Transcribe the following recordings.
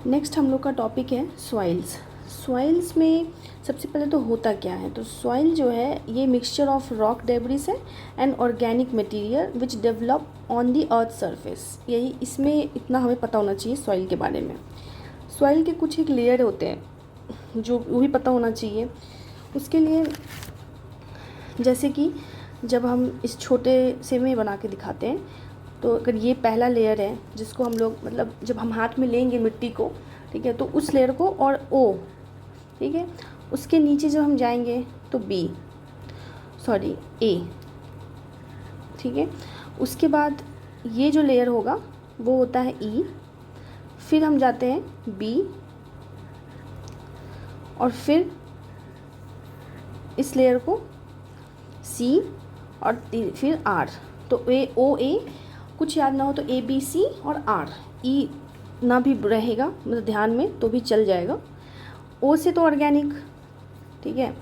Next हम लोग का टॉपिक है सॉइल्स। सॉइल्स में सबसे पहले तो होता क्या है, तो सॉइल जो है ये मिक्सचर ऑफ रॉक डेब्रिस है and organic material which develop on the earth surface. यही इसमें इतना हमें पता होना चाहिए सॉइल के बारे में। सॉइल के कुछ एक लेयर होते हैं जो वो भी पता होना चाहिए। उसके लिए जैसे कि जब हम इस छोटे से में बना के दिखाते हैं, तो अगर ये पहला लेयर है जिसको हम लोग मतलब जब हम हाथ में लेंगे मिट्टी को, ठीक है, तो उस लेयर को और ओ, ठीक है, उसके नीचे जब हम जाएंगे तो ए, ठीक है। उसके बाद ये जो लेयर होगा वो होता है ई, फिर हम जाते हैं बी और फिर इस लेयर को सी और फिर आर। तो ए कुछ याद ना हो तो ए बी सी और आर, ई ना भी रहेगा मतलब ध्यान में तो भी चल जाएगा। ओ से तो ऑर्गेनिक, ठीक है,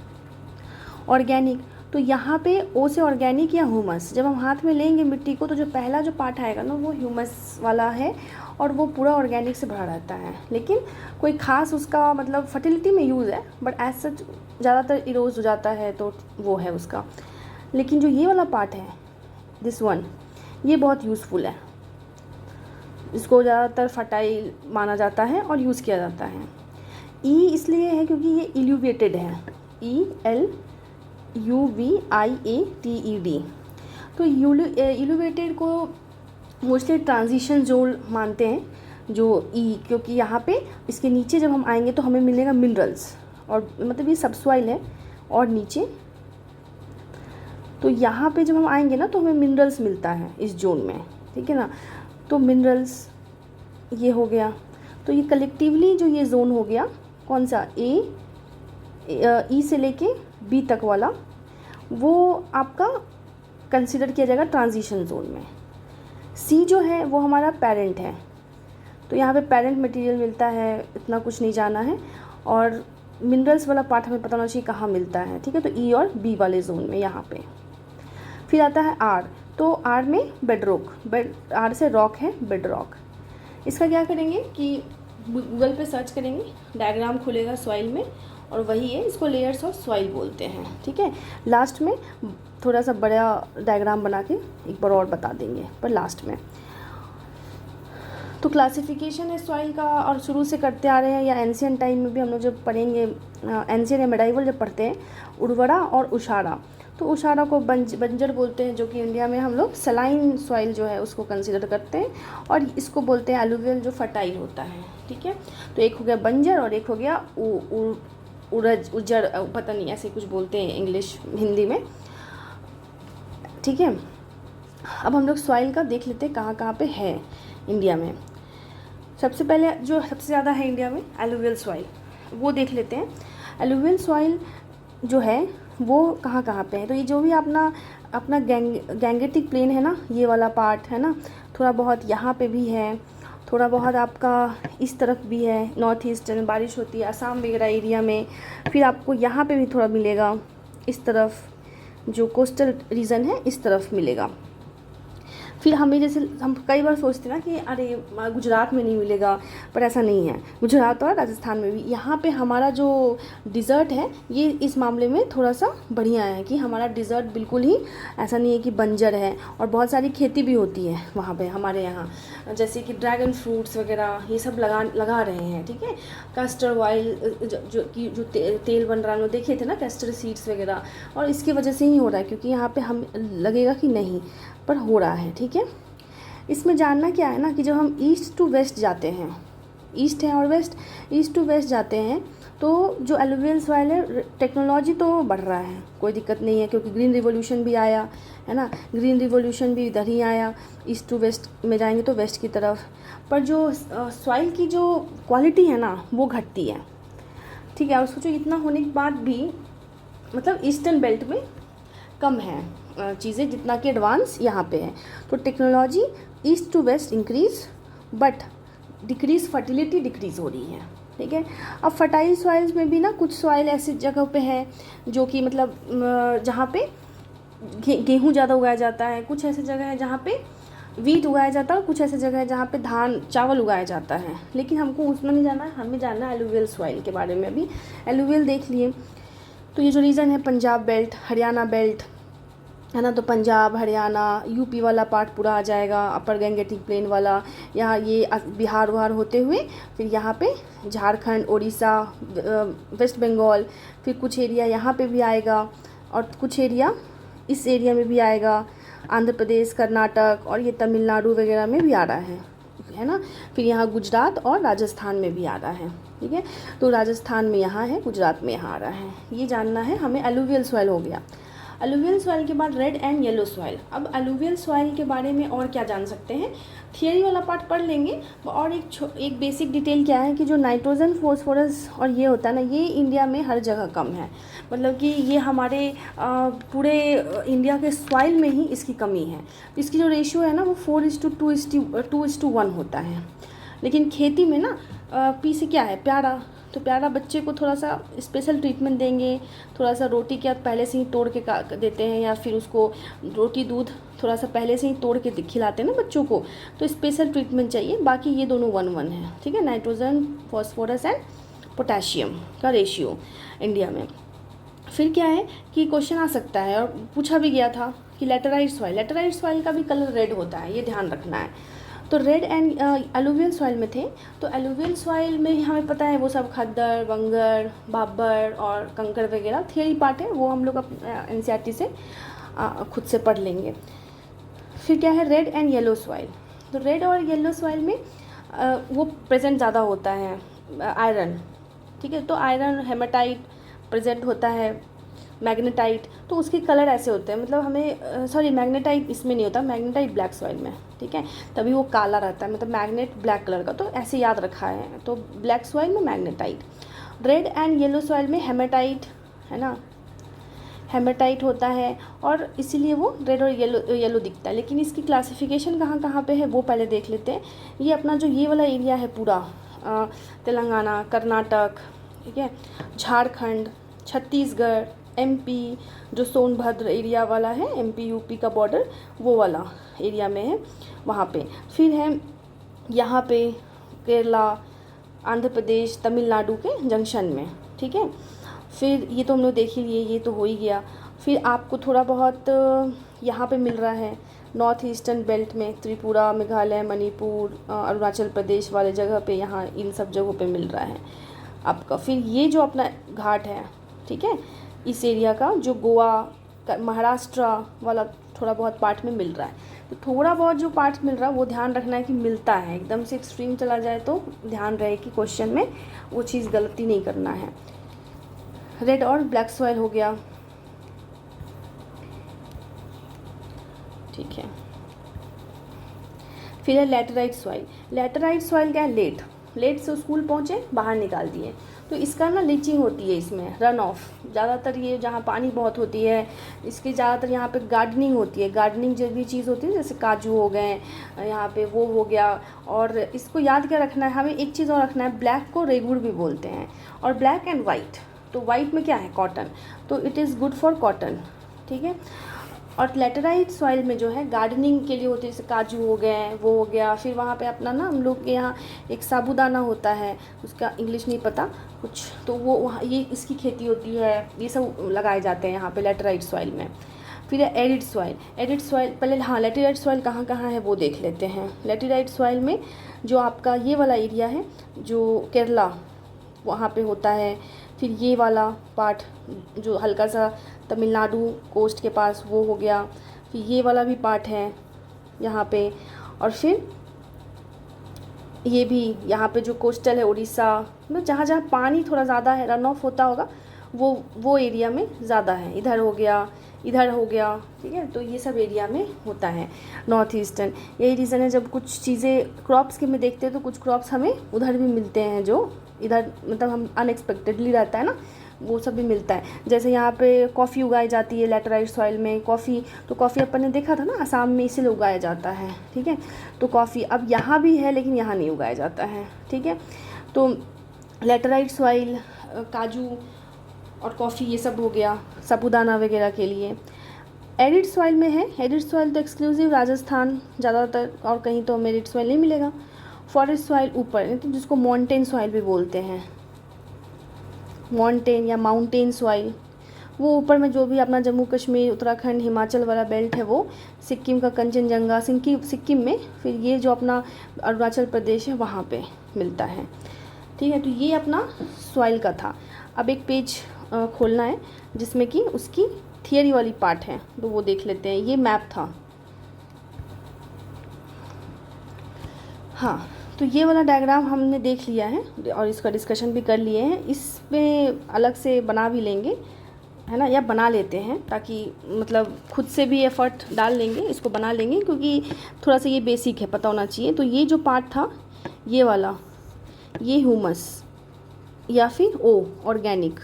ऑर्गेनिक। तो यहाँ पे ओ से ऑर्गेनिक या ह्यूमस, जब हम हाथ में लेंगे मिट्टी को तो जो पहला जो पार्ट आएगा ना वो ह्यूमस वाला है और वो पूरा ऑर्गेनिक से भरा रहता है। लेकिन कोई ख़ास उसका मतलब फर्टिलिटी में यूज़ है, बट एज सच ज़्यादातर इरोज हो जाता है तो वो है उसका। लेकिन जो ये वाला पार्ट है दिस वन, ये बहुत यूज़फुल है, इसको ज़्यादातर फर्टाइल माना जाता है और यूज़ किया जाता है। ई इसलिए है क्योंकि ये इल्यूवेटेड है, ELUVIATED। तो इल्यूवेटेड को मोस्टली ट्रांजिशन जोन मानते हैं जो ई, क्योंकि यहाँ पे इसके नीचे जब हम आएंगे तो हमें मिलेगा मिनरल्स, और मतलब ये सब सॉइल है और नीचे, तो यहाँ पे जब हम आएंगे ना तो हमें मिनरल्स मिलता है इस जोन में, ठीक है ना। तो मिनरल्स ये हो गया। तो ये कलेक्टिवली जो ये जोन हो गया कौन सा, ई से लेके बी तक वाला, वो आपका कंसिडर किया जाएगा ट्रांजिशन जोन में। सी जो है वो हमारा पेरेंट है, तो यहाँ पे पेरेंट मटेरियल मिलता है, इतना कुछ नहीं जाना है। और मिनरल्स वाला पार्ट हमें पता होना चाहिए कहाँ मिलता है, ठीक है। तो ई और बी वाले जोन में यहाँ पे। फिर आता है आर, तो आर में बेडरॉक, आर से रॉक है बेडरॉक। इसका क्या करेंगे कि गूगल पे सर्च करेंगे, डायग्राम खुलेगा सॉइल में और वही है, इसको लेयर्स ऑफ सॉइल बोलते हैं, ठीक है। लास्ट में थोड़ा सा बड़ा डायग्राम बना के एक बार और बता देंगे पर लास्ट में। तो क्लासिफिकेशन है सॉइल का और शुरू से करते आ रहे हैं, या एंशियंट टाइम में भी हम लोग जब पढ़ेंगे, एंशियंट या मेडाइवल जब पढ़ते हैं, उर्वरा और उशारा। तो उशारा को बंजर बोलते हैं, जो कि इंडिया में हम लोग सलाइन सॉइल जो है उसको कंसीडर करते हैं, और इसको बोलते हैं एलुवियल जो फर्टाइल होता है, ठीक है। तो एक हो गया बंजर और एक हो गया उजड़, पता नहीं ऐसे कुछ बोलते हैं इंग्लिश हिंदी में, ठीक है। अब हम लोग सॉइल का देख लेते हैं कहाँ कहाँ पे है इंडिया में। सबसे पहले जो सबसे ज़्यादा है इंडिया में एलुवियल सॉइल, वो देख लेते हैं। एलुवियल सॉइल जो है वो कहाँ कहाँ पे है, तो ये जो भी अपना गैंगेटिक प्लेन है ना, ये वाला पार्ट है ना, थोड़ा बहुत यहाँ पे भी है, थोड़ा बहुत आपका इस तरफ भी है, नॉर्थ ईस्ट में बारिश होती है, असम वगैरह एरिया में। फिर आपको यहाँ पे भी थोड़ा मिलेगा, इस तरफ जो कोस्टल रीजन है इस तरफ मिलेगा। फिर हमें जैसे हम कई बार सोचते हैं ना कि अरे गुजरात में नहीं मिलेगा, पर ऐसा नहीं है, गुजरात और राजस्थान में भी। यहाँ पे हमारा जो डिज़र्ट है ये इस मामले में थोड़ा सा बढ़िया है कि हमारा डिज़र्ट बिल्कुल ही ऐसा नहीं है कि बंजर है, और बहुत सारी खेती भी होती है वहाँ पे हमारे यहाँ, जैसे कि ड्रैगन फ्रूट्स वगैरह ये सब लगा रहे हैं, ठीक है। कैस्टर ऑयल जो तेल बन रहा है, देखे थे ना कैस्टर सीड्स वगैरह, और इसकी वजह से ही हो रहा है, क्योंकि यहाँ पे हम लगेगा कि नहीं पर हो रहा है, ठीक है। इसमें जानना क्या है ना कि जब हम ईस्ट टू वेस्ट जाते हैं, ईस्ट है और वेस्ट, ईस्ट टू वेस्ट जाते हैं, तो जो एलुवियल सॉइल है टेक्नोलॉजी तो बढ़ रहा है, कोई दिक्कत नहीं है, क्योंकि ग्रीन रिवॉल्यूशन भी आया है ना, ग्रीन रिवॉल्यूशन भी इधर ही आया, ईस्ट टू वेस्ट में जाएंगे तो वेस्ट की तरफ। पर जो सॉइल की जो क्वालिटी है ना वो घटती है, ठीक है। और सोचो इतना होने के बाद भी मतलब ईस्टर्न बेल्ट में कम है चीज़ें जितना कि एडवांस यहाँ पे है। तो technology east to west increase, but decrease fertility decrease हो रही है, ठीक है। अब फर्टाइल सॉइल्स में भी ना कुछ सॉइल ऐसी जगह पे है जो कि मतलब जहाँ पे गेहूँ ज़्यादा उगाया जाता है, कुछ ऐसी जगह है जहाँ पे वीट उगाया जाता है और कुछ ऐसे जगह है जहाँ पे धान चावल उगाया जाता है, लेकिन हमको उसमें नहीं जाना है, हमें जानना है एलुवियल सॉइल के बारे में। अभी एलुवियल देख लिए, तो ये जो रीजन है पंजाब बेल्ट, हरियाणा बेल्ट है ना, तो पंजाब, हरियाणा, यूपी वाला पार्ट पूरा आ जाएगा, अपर गंगेटिक प्लेन वाला, यहाँ ये बिहार वहार होते हुए फिर यहाँ पे झारखंड, उड़ीसा, वेस्ट बंगाल, फिर कुछ एरिया यहाँ पे भी आएगा और कुछ एरिया इस एरिया में भी आएगा, आंध्र प्रदेश, कर्नाटक और ये तमिलनाडु वगैरह में भी आ रहा है ना। फिर यहाँ गुजरात और राजस्थान में भी आ रहा है, ठीक है। तो राजस्थान में यहाँ है, गुजरात में यहाँ आ रहा है, ये जानना है हमें। एलुवियल सॉइल हो गया। एलुवियल सॉइल के बाद रेड एंड येलो सॉइल। अब एलुवियल सॉइल के बारे में और क्या जान सकते हैं, थियरी वाला पार्ट पढ़ लेंगे। और एक बेसिक डिटेल क्या है कि जो नाइट्रोजन, फॉस्फोरस और ये होता है ना, ये इंडिया में हर जगह कम है, मतलब कि ये हमारे पूरे इंडिया के सॉइल में ही इसकी कमी है। इसकी जो रेशियो है ना वो 4:2:1 होता है। लेकिन खेती में ना पी से क्या है, प्यारा, तो प्यारा बच्चे को थोड़ा सा स्पेशल ट्रीटमेंट देंगे, थोड़ा सा रोटी क्या पहले से ही तोड़ के देते हैं, या फिर उसको रोटी दूध थोड़ा सा पहले से ही तोड़ के खिलाते हैं ना बच्चों को, तो स्पेशल ट्रीटमेंट चाहिए। बाकी ये दोनों 1:1 है, ठीक है। नाइट्रोजन, फॉस्फोरस एंड पोटेशियम का रेशियो इंडिया में। फिर क्या है कि क्वेश्चन आ सकता है और पूछा भी गया था कि लेटराइट सॉइल का भी कलर रेड होता है, ये ध्यान रखना है। तो रेड एंड एलुवियल सॉइल में थे, तो एलुवियल सॉइल में हमें पता है वो सब खद्दर, बंगर, बाबर और कंकर वगैरह थियरी पार्ट है, वो हम लोग एनसीईआरटी से खुद से पढ़ लेंगे। फिर क्या है रेड एंड येलो सॉइल। तो रेड और येलो सॉइल में वो प्रेजेंट ज़्यादा होता है आयरन, ठीक है। तो आयरन, हेमाटाइट प्रेजेंट होता है, मैग्नेटाइट, तो उसके कलर ऐसे होते हैं, मतलब हमें सॉरी मैग्नेटाइट इसमें नहीं होता, मैग्नेटाइट ब्लैक सॉइल में, ठीक है, तभी वो काला रहता है, मतलब मैग्नेट ब्लैक कलर का, तो ऐसे याद रखा है। तो ब्लैक सॉइल में magnetite, red and yellow soil में हेमाटाइट, है ना, हेमाटाइट होता है और इसीलिए वो रेड और येलो दिखता है। लेकिन इसकी क्लासिफिकेशन कहाँ कहाँ पे है वो पहले देख लेते हैं। ये अपना जो ये वाला एरिया है पूरा तेलंगाना, कर्नाटक, ठीक है, झारखंड, छत्तीसगढ़, एमपी, जो सोनभद्र एरिया वाला है, एमपी यूपी का बॉर्डर, वो वाला एरिया में है वहाँ पे। फिर है यहाँ पे केरला, आंध्र प्रदेश, तमिलनाडु के जंक्शन में, ठीक है। फिर ये तो हम लोग देख ही लिए, ये तो हो ही गया। फिर आपको थोड़ा बहुत यहाँ पे मिल रहा है नॉर्थ ईस्टर्न बेल्ट में, त्रिपुरा, मेघालय, मणिपुर, अरुणाचल प्रदेश वाले जगह पे, यहाँ इन सब जगहों पे मिल रहा है आपका। फिर ये जो अपना घाट है, ठीक है, इस एरिया का जो गोवा, महाराष्ट्र वाला थोड़ा बहुत पार्ट में मिल रहा है। तो थोड़ा बहुत जो पार्ट मिल रहा है वो ध्यान रखना है कि मिलता है, एकदम से एक्सट्रीम चला जाए तो ध्यान रहे कि क्वेश्चन में वो चीज़ गलती नहीं करना है। रेड और ब्लैक सॉइल हो गया, ठीक है। फिर है लेटराइट सॉइल। लेटराइट सॉइल क्या है, लेट से स्कूल पहुँचे, बाहर निकाल दिए, तो इसका ना लीचिंग होती है, इसमें रन ऑफ ज़्यादातर, ये जहाँ पानी बहुत होती है इसकी ज़्यादातर यहाँ पे गार्डनिंग होती है। गार्डनिंग जो भी चीज़ होती है जैसे काजू हो गए यहाँ पे, वो हो गया। और इसको याद क्या रखना है हमें, एक चीज़ और रखना है, ब्लैक को रेगुड़ भी बोलते हैं, और ब्लैक एंड वाइट, तो वाइट में क्या है, कॉटन, तो it is good for cotton, ठीक है। और लेटराइट सॉइल में जो है गार्डनिंग के लिए होती है, जैसे काजू हो गए, वो हो गया। फिर वहाँ पे अपना ना हम लोग के यहाँ एक साबूदाना होता है, उसका इंग्लिश नहीं पता कुछ, तो वो वहाँ ये इसकी खेती होती है, ये सब लगाए जाते हैं यहाँ पे लेटराइट सॉइल में। फिर है एरिड सॉइल। एरिड सॉइल पहले, हाँ, लेटराइट सॉइल कहाँ कहाँ है वो देख लेते हैं। लेटराइट सॉइल में जो आपका ये वाला एरिया है जो केरला, वहाँ पे होता है। फिर ये वाला पार्ट जो हल्का सा तमिलनाडु कोस्ट के पास, वो हो गया। फिर ये वाला भी पार्ट है यहाँ पे, और फिर ये भी यहाँ पे जो कोस्टल है उड़ीसा, मतलब जहाँ जहाँ पानी थोड़ा ज़्यादा है, रन ऑफ होता होगा, वो एरिया में ज़्यादा है। इधर हो गया, इधर हो गया, ठीक है। तो ये सब एरिया में होता है नॉर्थ ईस्टर्न। यही रीज़न है जब कुछ चीज़ें क्रॉप्स के में देखते हैं तो कुछ क्रॉप्स हमें उधर भी मिलते हैं, जो इधर मतलब हम अनएक्सपेक्टेडली रहता है ना, वो सब भी मिलता है। जैसे यहाँ पे कॉफ़ी उगाई जाती है लेटराइट सॉइल में, कॉफ़ी, तो कॉफ़ी अपन ने देखा था ना असम में इसीलिए उगाया जाता है, ठीक है। तो कॉफ़ी अब यहाँ भी है लेकिन यहाँ नहीं उगाया जाता है, ठीक है। तो लेटराइट सॉइल, काजू और कॉफ़ी, ये सब हो गया साबूदाना वगैरह के लिए। एरिड सॉइल में है, एरिड सॉइल तो एक्सक्लूसिव राजस्थान ज़्यादातर, और कहीं तो हमें एरिड सॉइल नहीं मिलेगा। फॉरेस्ट सॉइल ऊपर, तो जिसको माउंटेन सॉइल भी बोलते हैं, माउंटेन या माउंटेन सॉइल, वो ऊपर में जो भी अपना जम्मू कश्मीर, उत्तराखंड, हिमाचल वाला बेल्ट है, वो सिक्किम का कंचनजंगा सिक्किम में, फिर ये जो अपना अरुणाचल प्रदेश है वहाँ पे मिलता है। ठीक है, तो ये अपना सॉइल का था। अब एक पेज खोलना है जिसमें कि उसकी थियरी वाली पार्ट है, तो वो देख लेते हैं। ये मैप था, हाँ, तो ये वाला डायग्राम हमने देख लिया है और इसका डिस्कशन भी कर लिए हैं। इसमें अलग से बना भी लेंगे, है ना, या बना लेते हैं, ताकि मतलब खुद से भी एफर्ट डाल लेंगे, इसको बना लेंगे, क्योंकि थोड़ा सा ये बेसिक है, पता होना चाहिए। तो ये जो पार्ट था, ये वाला, ये ह्यूमस या फिर ओ ऑर्गेनिक,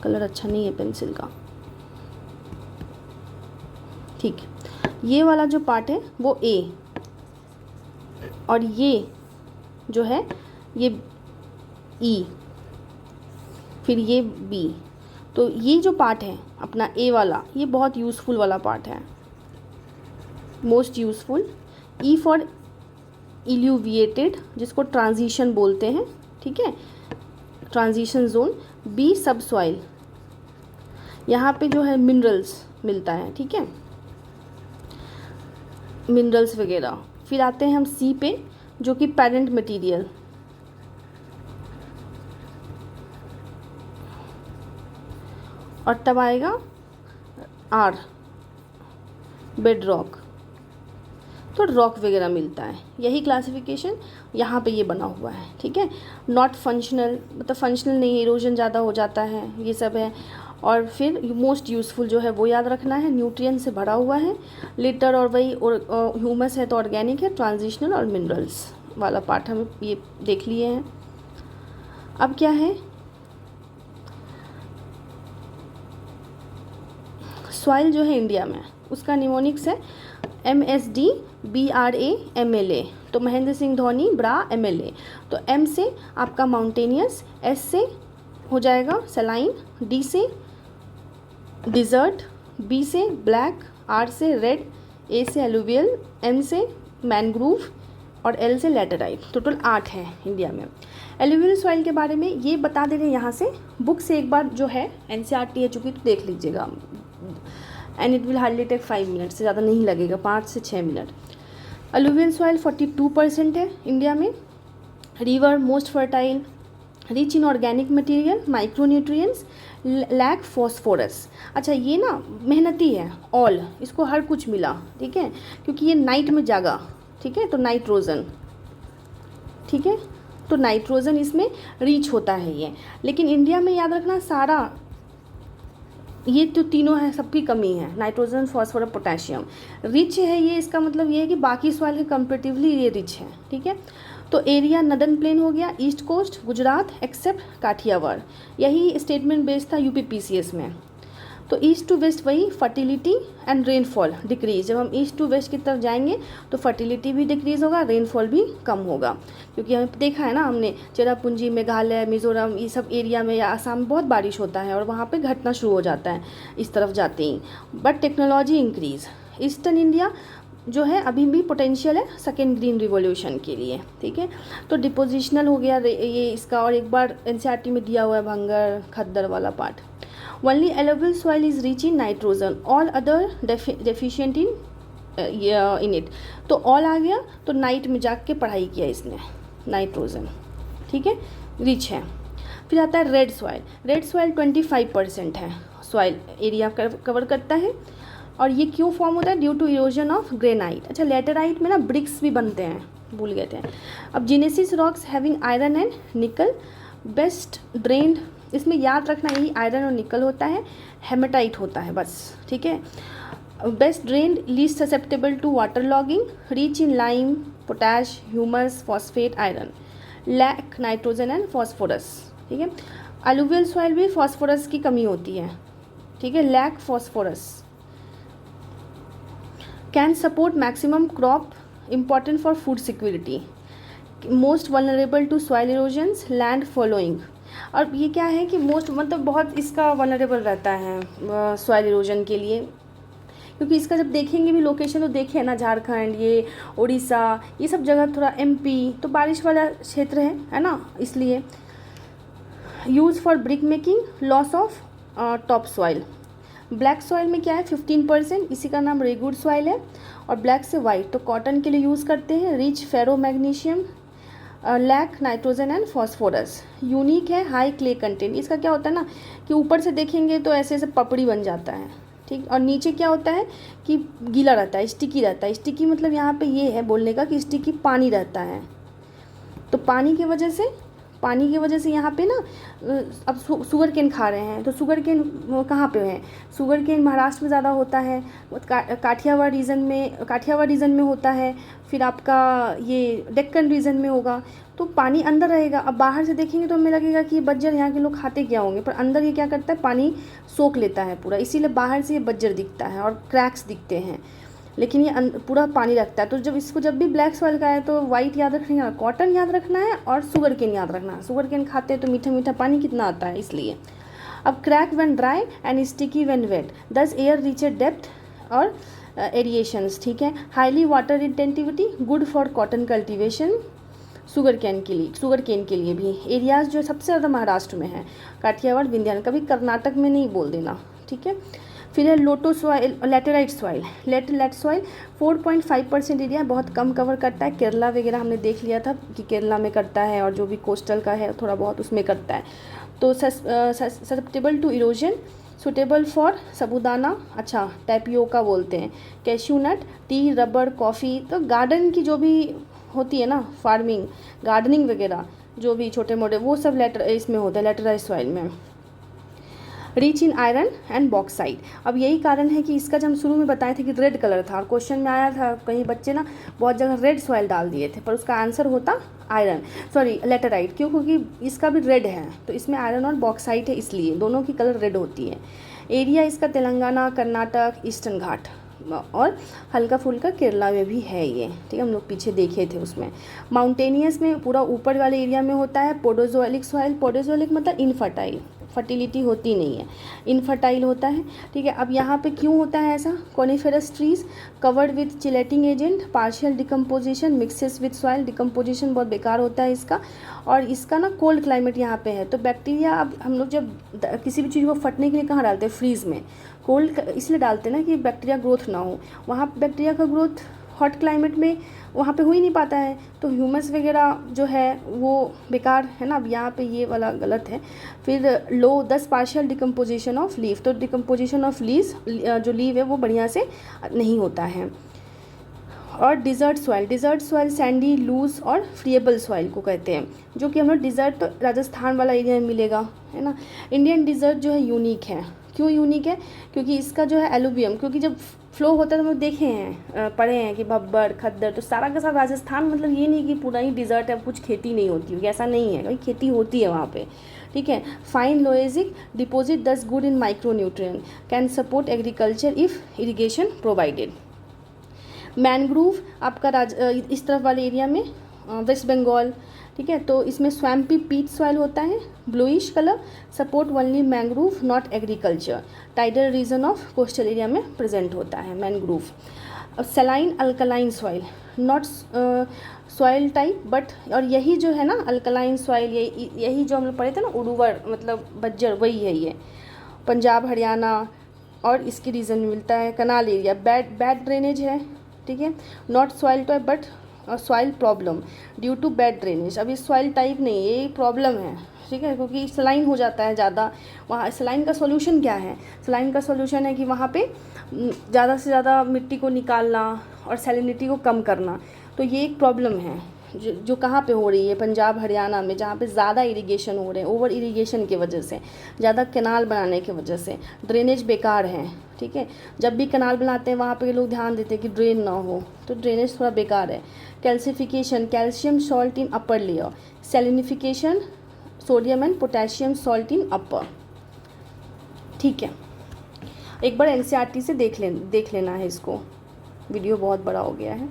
कलर अच्छा नहीं है पेंसिल का, ठीक है। ये वाला जो पार्ट है वो ए, और ये जो है ये ई, फिर ये बी। तो ये जो पार्ट है अपना ए वाला, ये बहुत यूज़फुल वाला पार्ट है, मोस्ट यूज़फुल। ई फॉर इल्यूविएटेड, जिसको ट्रांजिशन बोलते हैं, ठीक है, ट्रांजिशन जोन। बी सब सॉइल, यहाँ पे जो है मिनरल्स मिलता है, ठीक है, मिनरल्स वगैरह। फिर आते हैं हम सी पे, जो कि पेरेंट मटेरियल, और तब आएगा आर, बेड रॉक, तो रॉक वगैरह मिलता है। यही क्लासिफिकेशन यहाँ पे ये बना हुआ है, ठीक है। नॉट फंक्शनल, मतलब फंक्शनल नहीं, इरोजन ज़्यादा हो जाता है, ये सब है। और फिर मोस्ट यूज़फुल जो है वो याद रखना है, न्यूट्रिएंट से भरा हुआ है। लिटर और वही और ह्यूमस है तो ऑर्गेनिक है। ट्रांजिशनल और मिनरल्स वाला पार्ट हम ये देख लिए हैं। अब क्या है, सॉइल जो है इंडिया में, उसका निमोनिक्स है MSD BRA MLA। तो महेंद्र सिंह धोनी ब्रा MLA। तो M से आपका माउंटेनियस, S से हो जाएगा सलाइन, D से डिज़र्ट, B से ब्लैक, R से रेड, A से एलुवियल, M से मैनग्रूव और L से लैटेराइट। टोटल 8 है इंडिया में। एलुवियल सॉइल के बारे में ये बता दे रहे हैं यहाँ से, बुक से एक बार जो है NCERT है चूँकि, तो देख लीजिएगा, and it will hardly take 5 minute, से ज़्यादा नहीं लगेगा, 5 से 6 मिनट। अलुवियल सॉइल 42% है इंडिया में। River most fertile, rich in organic material, micronutrients, lack phosphorus. अच्छा, ये ना मेहनती है, ऑल, इसको हर कुछ मिला, ठीक है, क्योंकि ये नाइट में जागा, ठीक है, तो नाइट्रोजन, ठीक है, तो नाइट्रोजन इसमें रीच होता है ये। लेकिन इंडिया में याद रखना, सारा ये तो तीनों है, सबकी कमी है, नाइट्रोजन, फॉस्फोरस, पोटेशियम। रिच है ये, इसका मतलब ये है कि बाकी सॉइल के कंपेरेटिवली ये रिच है, ठीक है। तो एरिया नदर्न प्लेन हो गया, east coast, Gujarat except Kathiawar. यही स्टेटमेंट बेस्ड था UPPCS में। तो ईस्ट टू वेस्ट वही, फर्टिलिटी एंड रेनफॉल डिक्रीज। जब हम ईस्ट टू वेस्ट की तरफ जाएंगे तो फर्टिलिटी भी डिक्रीज होगा, रेनफॉल भी कम होगा, क्योंकि हमें देखा है ना हमने, चेरापूंजी, मेघालय, मिजोरम, ये सब एरिया में या आसाम में बहुत बारिश होता है और वहाँ पे घटना शुरू हो जाता है इस तरफ जाते ही। But technology increase. Eastern India जो है अभी भी पोटेंशियल है सेकेंड ग्रीन रिवॉल्यूशन के लिए, ठीक है। तो डिपोजिशनल हो गया ये इसका, और एक बार NCERT में दिया हुआ है भंगर खद्दर वाला part. Only alluvial soil is rich in nitrogen, all other deficient in it। तो all आ गया, तो नाइट में जाके पढ़ाई किया इसने, नाइट्रोजन, ठीक है, रिच है। फिर आता है रेड सॉइल। रेड सॉइल 25% है, सॉइल एरिया कवर करता है। और ये क्यों फॉर्म होता है? Due to erosion of granite. अच्छा, लेटेराइट में ना ब्रिक्स भी बनते हैं, भूल गए थे। अब genesis rocks having iron and निकल, बेस्ट ड्रेन्ड, इसमें याद रखना यही आयरन और निकल होता है, हेमेटाइट होता है बस, ठीक है। Best drained, least susceptible to water logging, rich in lime, potash, humus, phosphate, iron, lack nitrogen and phosphorus, ठीक है। अलुवियल सॉइल भी फॉस्फोरस की कमी होती है, ठीक है, lack phosphorus. Can support maximum crop, important for food security, most vulnerable to soil erosions, land fallowing. और ये क्या है कि मोस्ट मतलब बहुत इसका वनरेबल रहता है सॉइल इरोजन के लिए, क्योंकि इसका जब देखेंगे भी लोकेशन तो देखे ना, झारखंड, ये उड़ीसा, ये सब जगह थोड़ा एमपी तो बारिश वाला क्षेत्र है ना, इसलिए। Use for brick making, loss of top soil. Black soil में क्या है 15%, इसी का नाम रेगुड सॉइल है। और ब्लैक से वाइट तो कॉटन के लिए यूज़ करते हैं। Rich ferro magnesium, lack nitrogen and phosphorus. Unique है, हाई क्ले कंटेंट। इसका क्या होता है ना कि ऊपर से देखेंगे तो ऐसे ऐसे पपड़ी बन जाता है, ठीक। और नीचे क्या होता है कि गीला रहता है, स्टिकी रहता है। स्टिकी मतलब यहाँ पे ये है बोलने का कि स्टिकी पानी रहता है। तो पानी की वजह से यहाँ पे ना अब शुगर केन खा रहे हैं, तो शुगर केन कहाँ पे है, शुगर केन महाराष्ट्र में ज़्यादा होता है, काठियावाड़ रीजन में होता है, फिर आपका ये डेक्कन रीजन में होगा। तो पानी अंदर रहेगा। अब बाहर से देखेंगे तो हमें लगेगा कि ये बज्जर यहाँ के लोग खाते क्या होंगे, पर अंदर ये क्या करता है, पानी सोख लेता है पूरा, इसीलिए बाहर से ये बज्जर दिखता है और क्रैक्स दिखते हैं, लेकिन ये पूरा पानी रखता है। तो जब भी ब्लैक सॉइल का है तो वाइट याद रखना है, कॉटन याद रखना है और शुगर केन याद रखना है। शुगर केन खाते हैं तो मीठा मीठा पानी कितना आता है, इसलिए। अब crack when dry and sticky when wet, दस एयर रीचेड डेप्थ और एरिएशंस, ठीक है। Highly water intensity, good for cotton cultivation, sugar cane के लिए भी। एरियाज जो सबसे ज़्यादा महाराष्ट्र में है, काठियावाड़, विंध्याचल, कभी कर्नाटक में नहीं बोल देना, ठीक है। फिर है लोटो soil, laterite soil. Laterite soil 4.5% area बहुत कम कवर करता है। केरला वगैरह हमने देख लिया था कि केरला में करता है, और जो भी कोस्टल का है थोड़ा बहुत उसमें करता है। तो susceptible to erosion, suitable for साबूदाना, अच्छा टैपियोका बोलते हैं, cashew nut, tea, rubber, coffee. तो गार्डन की जो भी होती है ना, फार्मिंग, गार्डनिंग वगैरह जो भी छोटे मोटे, वो सब इसमें होता है लैटेराइट सॉइल में। Rich in iron and bauxite. अब यही कारण है कि इसका जब हम शुरू में बताए थे कि रेड कलर था, और क्वेश्चन में आया था, कहीं बच्चे ना बहुत जगह रेड सॉइल डाल दिए थे, पर उसका आंसर होता लैटेराइट। क्यों? क्योंकि इसका भी रेड है, तो इसमें आयरन और बॉक्साइट है, इसलिए दोनों की कलर रेड होती है। एरिया इसका तेलंगाना, कर्नाटक, ईस्टर्न घाट और हल्का फुल्का केरला में भी है ये, ठीक है, हम लोग पीछे देखे थे उसमें। माउंटेनियस में पूरा ऊपर वाले एरिया में होता है। पोडोजोइक सॉइल, पोडोजोइक मतलब इनफर्टाइल, फर्टिलिटी होती नहीं है, इनफर्टाइल होता है, ठीक है। अब यहाँ पे क्यों होता है ऐसा? Coniferous trees covered with chelating agent, partial decomposition mixes with soil. Decomposition बहुत बेकार होता है इसका, और इसका ना कोल्ड क्लाइमेट यहाँ पे है, तो बैक्टीरिया, अब हम लोग जब किसी भी चीज़ को फटने के लिए कहाँ डालते हैं? फ्रीज़ में। कोल्ड इसलिए डालते हैं ना कि बैक्टीरिया ग्रोथ ना हो, वहाँ बैक्टीरिया का ग्रोथ हॉट क्लाइमेट में वहाँ पे हो ही नहीं पाता है, तो ह्यूमस वगैरह जो है वो बेकार है ना। अब यहाँ पे ये वाला गलत है। फिर लो 10 पार्शियल डिकम्पोजिशन ऑफ लीफ, तो डिकम्पोजिशन ऑफ लीव्स, जो लीव है वो बढ़िया से नहीं होता है। और डिज़र्ट सॉइल सैंडी, लूज और फ्रीएबल सॉइल को कहते हैं, जो कि हम लोग डिज़र्ट तो राजस्थान वाला एरिया में मिलेगा, है ना। इंडियन डिज़र्ट जो है यूनिक है। क्यों यूनिक है? क्योंकि इसका जो है एलुवियम, क्योंकि जब फ्लो होता है तो हम लोग देखे हैं, पढ़े हैं कि भब्बर, खद्दर, तो सारा का सारा राजस्थान, मतलब ये नहीं कि पूरा ही डिज़र्ट है, कुछ खेती नहीं होती होगी, ऐसा नहीं है, कहीं खेती होती है वहाँ पे, ठीक है। फाइन लोएजिक डिपोजिट दस good in micro nutrient, can support agriculture if irrigation provided. Mangrove आपका इस तरफ वाले एरिया में, वेस्ट बंगाल, ठीक है, तो इसमें स्वैम्पी पीट सॉइल होता है, bluish colour, support only mangrove not agriculture. Tidal region of coastal area में प्रेजेंट होता है mangrove. Saline alkaline soil, not soil type but, और यही जो है ना अल्कलाइन सॉइल, यही जो हम लोग पढ़े थे ना उर्वर मतलब बज्जर, वही है ये। पंजाब, हरियाणा और इसके रीजन में मिलता है। कनाल एरिया बैड ड्रेनेज है, ठीक है। Not soil type but soil problem due to bad drainage. अभी सॉइल टाइप नहीं, ये प्रॉब्लम है, ठीक है, क्योंकि सलाइन हो जाता है ज़्यादा वहाँ। सलाइन का सॉल्यूशन क्या है? सलाइन का सॉल्यूशन है कि वहाँ पे ज़्यादा से ज़्यादा मिट्टी को निकालना और सैलिनिटी को कम करना। तो ये एक प्रॉब्लम है जो कहाँ पे हो रही है? पंजाब, हरियाणा में, जहाँ पे ज़्यादा इरिगेशन हो रहे हैं, ओवर इरिगेशन की वजह से, ज़्यादा कैनाल बनाने की वजह से ड्रेनेज बेकार है, ठीक है। जब भी कैनाल बनाते हैं वहाँ पे लोग ध्यान देते हैं कि ड्रेन ना हो, तो ड्रेनेज थोड़ा बेकार है। Calcification, calcium salt in upper layer, salinification, sodium and potassium salt in upper, ठीक है। एक बार एनसीईआरटी से देख लेना है इसको, वीडियो बहुत बड़ा हो गया है।